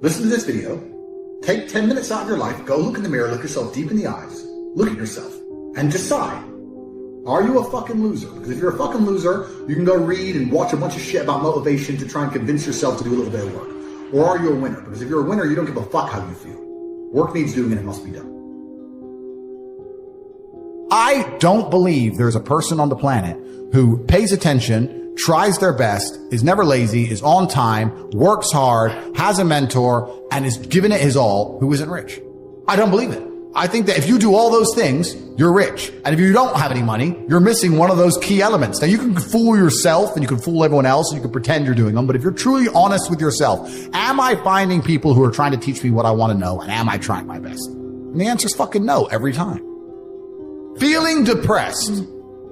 listen to this video, take 10 minutes out of your life, go look in the mirror, look yourself deep in the eyes, look at yourself, and decide, are you a fucking loser? Because if you're a fucking loser, you can go read and watch a bunch of shit about motivation to try and convince yourself to do a little bit of work. Or are you a winner? Because if you're a winner, you don't give a fuck how you feel. Work needs doing and it must be done. I don't believe there's a person on the planet who pays attention, tries their best, is never lazy, is on time, works hard, has a mentor, and is giving it his all, who isn't rich. I don't believe it. I think that if you do all those things, you're rich. And if you don't have any money, you're missing one of those key elements. Now, you can fool yourself and you can fool everyone else and you can pretend you're doing them. But if you're truly honest with yourself, am I finding people who are trying to teach me what I want to know? And am I trying my best? And the answer is fucking no every time. Feeling depressed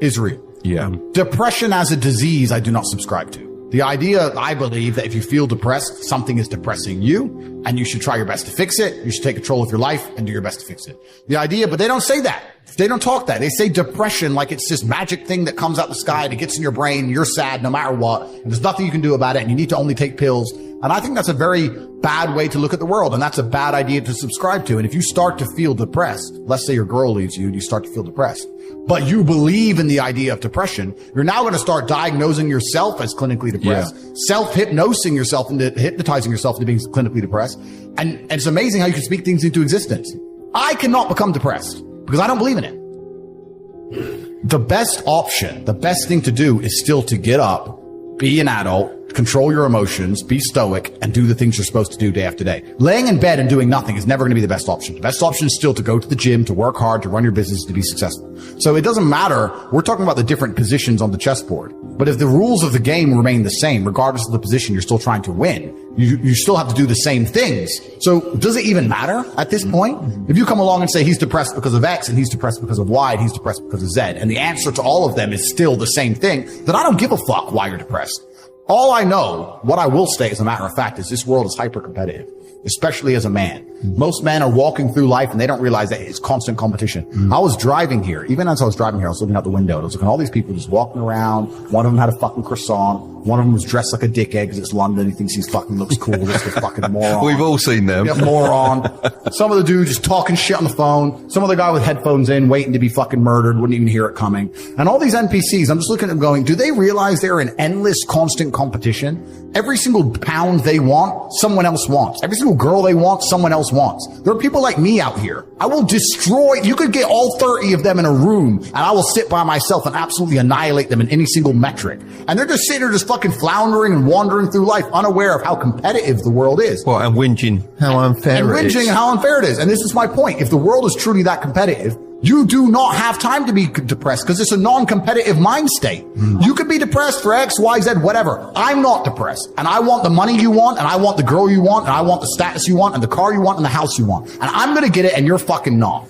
is real. Yeah. Depression as a disease, I do not subscribe to. The idea, I believe, that if you feel depressed, something is depressing you, and you should try your best to fix it. You should take control of your life and do your best to fix it. The idea, but they don't say that. They don't talk that. They say depression like it's this magic thing that comes out the sky and it gets in your brain. You're sad no matter what. And there's nothing you can do about it. And you need to only take pills. And I think that's a very bad way to look at the world. And that's a bad idea to subscribe to. And if you start to feel depressed, let's say your girl leaves you and you start to feel depressed, but you believe in the idea of depression, you're now going to start diagnosing yourself as clinically depressed, self-hypnosing yourself into hypnotizing yourself into being clinically depressed. And it's amazing how you can speak things into existence. I cannot become depressed because I don't believe in it. The best option, the best thing to do is still to get up, be an adult, control your emotions, be stoic, and do the things you're supposed to do day after day. Laying in bed and doing nothing is never going to be the best option. The best option is still to go to the gym, to work hard, to run your business, to be successful. So it doesn't matter. We're talking about the different positions on the chessboard. But if the rules of the game remain the same, regardless of the position you're still trying to win, you still have to do the same things. So does it even matter at this point? If you come along and say he's depressed because of X and he's depressed because of Y and he's depressed because of Z, and the answer to all of them is still the same thing, then I don't give a fuck why you're depressed. All I know, what I will say as a matter of fact, is this world is hyper competitive, especially as a man. Most men are walking through life and they don't realize that it's constant competition. I was driving here. Even as I was driving here, I was looking out the window and I was looking at all these people just walking around. One of them had a fucking croissant. One of them was dressed like a dickhead because it's London. He thinks he fucking looks cool. This is a fucking moron. We've all seen them. Yeah, moron. Some of the dude just talking shit on the phone. Some other guy with headphones in waiting to be fucking murdered. Wouldn't even hear it coming. And all these NPCs, I'm just looking at them going, do they realize they're in endless constant competition? Every single pound they want, someone else wants. Every single girl they want, someone else wants. There are people like me out here. I will destroy, you could get all 30 of them in a room and I will sit by myself and absolutely annihilate them in any single metric. And they're just sitting there just fucking floundering and wandering through life unaware of how competitive the world is. Well, and whinging how unfair it is. And whinging how unfair it is. And this is my point. If the world is truly that competitive, you do not have time to be depressed because it's a non-competitive mind state. You could be depressed for X, Y, Z, whatever. I'm not depressed. And I want the money you want, and I want the girl you want, and I want the status you want, and the car you want, and the house you want. And I'm going to get it, and you're fucking not.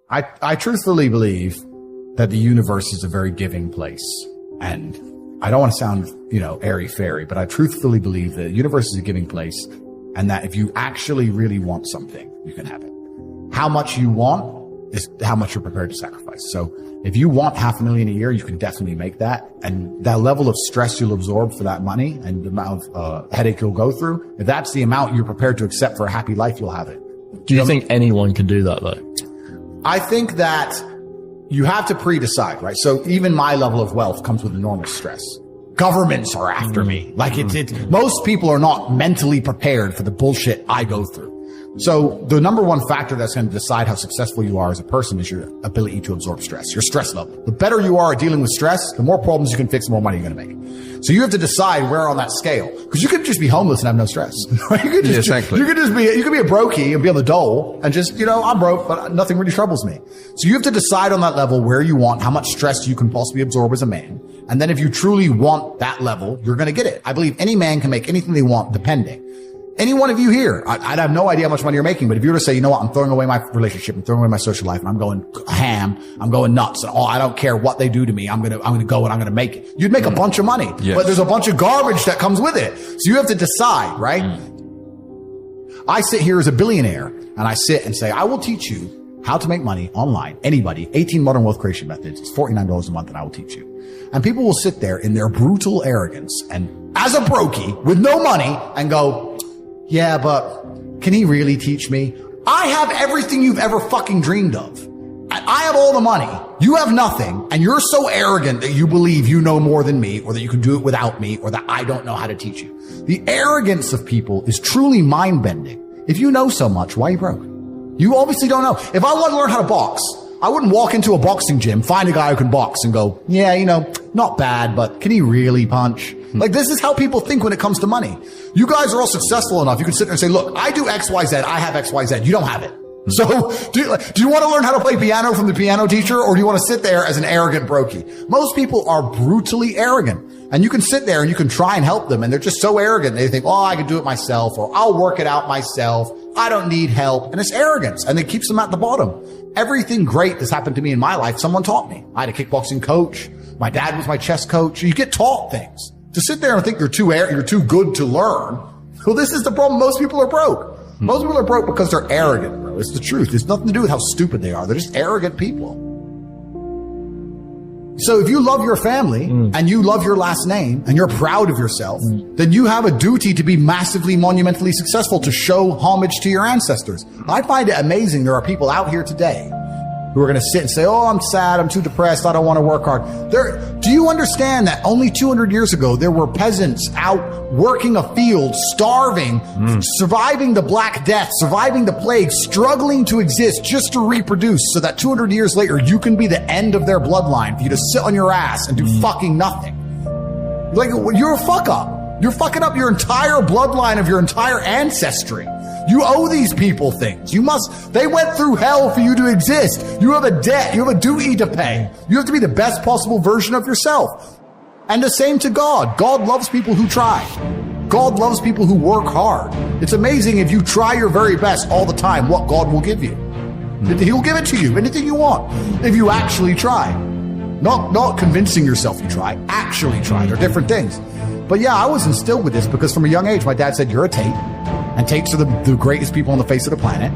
I truthfully believe that the universe is a very giving place. And I don't want to sound, airy-fairy, but I truthfully believe that the universe is a giving place, and that if you actually really want something, you can have it. How much you want is how much you're prepared to sacrifice. So if you want $500,000 a year, you can definitely make that. And that level of stress you'll absorb for that money and the amount of headache you'll go through, if that's the amount you're prepared to accept for a happy life, you'll have it. Do you think anyone can do that though? I think that you have to pre-decide, right? So even my level of wealth comes with enormous stress. Governments are after me. Like most people are not mentally prepared for the bullshit I go through. So the number one factor that's going to decide how successful you are as a person is your ability to absorb stress, your stress level. The better you are at dealing with stress, the more problems you can fix, the more money you're going to make. So you have to decide where on that scale, because you could just be homeless and have no stress. You could just, exactly. You could be a brokey and be on the dole and just, I'm broke, but nothing really troubles me. So you have to decide on that level where you want, how much stress you can possibly absorb as a man. And then if you truly want that level, you're going to get it. I believe any man can make anything they want depending. Any one of you here, I'd have no idea how much money you're making, but if you were to say, you know what, I'm throwing away my relationship, I'm throwing away my social life, and I'm going ham, I'm going nuts, and I don't care what they do to me, I'm gonna go and I'm gonna make it. You'd make a bunch of money, yes. But there's a bunch of garbage that comes with it. So you have to decide, right? I sit here as a billionaire, and I sit and say, I will teach you how to make money online. Anybody, 18 modern wealth creation methods. It's $49 a month, and I will teach you. And people will sit there in their brutal arrogance and as a brokey with no money and go, Yeah, but can he really teach me? I have everything you've ever fucking dreamed of. I have all the money. You have nothing. And you're so arrogant that you believe you know more than me, or that you can do it without me, or that I don't know how to teach you. The arrogance of people is truly mind-bending. If you know so much, why are you broke? You obviously don't know. If I want to learn how to box, I wouldn't walk into a boxing gym, find a guy who can box and go, yeah, you know, not bad, but can he really punch? Like, this is how people think when it comes to money. You guys are all successful enough. You can sit there and say, look, I do X, Y, Z. I have X, Y, Z. You don't have it. So do you want to learn how to play piano from the piano teacher, or do you want to sit there as an arrogant brokey? Most people are brutally arrogant, and you can sit there and you can try and help them, and they're just so arrogant. They think, oh, I can do it myself, or I'll work it out myself. I don't need help. And it's arrogance, and it keeps them at the bottom. Everything great that's happened to me in my life, someone taught me. I had a kickboxing coach. My dad was my chess coach. You get taught things. To sit there and think you're too good to learn. Well, this is the problem. Most people are broke. Most people are broke because they're arrogant, bro. It's the truth. It's nothing to do with how stupid they are. They're just arrogant people. So if you love your family and you love your last name and you're proud of yourself, then you have a duty to be massively, monumentally successful, to show homage to your ancestors. I find it amazing there are people out here today who are going to sit and say, oh, I'm sad, I'm too depressed, I don't want to work hard. Do you understand that only 200 years ago, there were peasants out working a field, starving, surviving the Black Death, surviving the plague, struggling to exist just to reproduce, so that 200 years later, you can be the end of their bloodline, for you to sit on your ass and do fucking nothing. Like, you're a fuck up. You're fucking up your entire bloodline of your entire ancestry. You owe these people things. They went through hell for you to exist. You have a debt. You have a duty to pay. You have to be the best possible version of yourself. And the same to God. God loves people who try. God loves people who work hard. It's amazing if you try your very best all the time, what God will give you. He'll give it to you, anything you want, if you actually try. Not convincing yourself you try, actually try. They're different things. But yeah, I was instilled with this because from a young age, my dad said, you're a TATE. And TATEs are the greatest people on the face of the planet.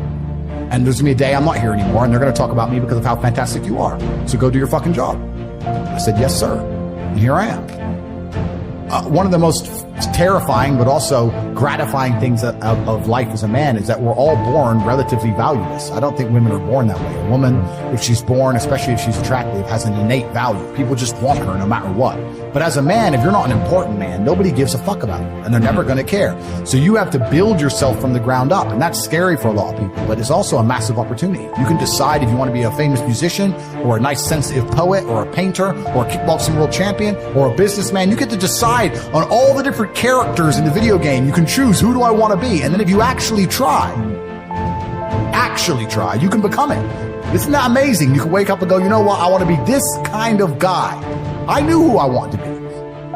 And there's going to be a day I'm not here anymore, and they're going to talk about me because of how fantastic you are. So go do your fucking job. I said, yes, sir. And here I am. One of the most terrifying but also gratifying things of life as a man is that we're all born relatively valueless. I don't think women are born that way. A woman, if she's born, especially if she's attractive, has an innate value. People just want her no matter what. But as a man, if you're not an important man, nobody gives a fuck about you, and they're never going to care. So you have to build yourself from the ground up, and that's scary for a lot of people, but it's also a massive opportunity. You can decide if you want to be a famous musician, or a nice sensitive poet, or a painter, or a kickboxing world champion, or a businessman. You get to decide on all the different characters in the video game. You can choose, who do I want to be? And then if you actually try, you can become it. Isn't that amazing? You can wake up and go, you know what? I want to be this kind of guy. I knew who I wanted to be.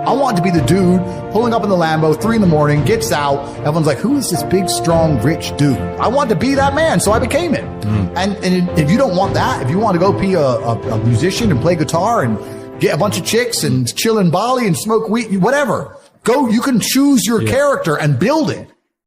I wanted to be the dude pulling up in the Lambo, 3 a.m, gets out. Everyone's like, who is this big, strong, rich dude? I wanted to be that man, so I became it. And if you don't want that, if you want to go be a musician and play guitar and get a bunch of chicks and chill in Bali and smoke weed, whatever. Go, you can choose your character and build it.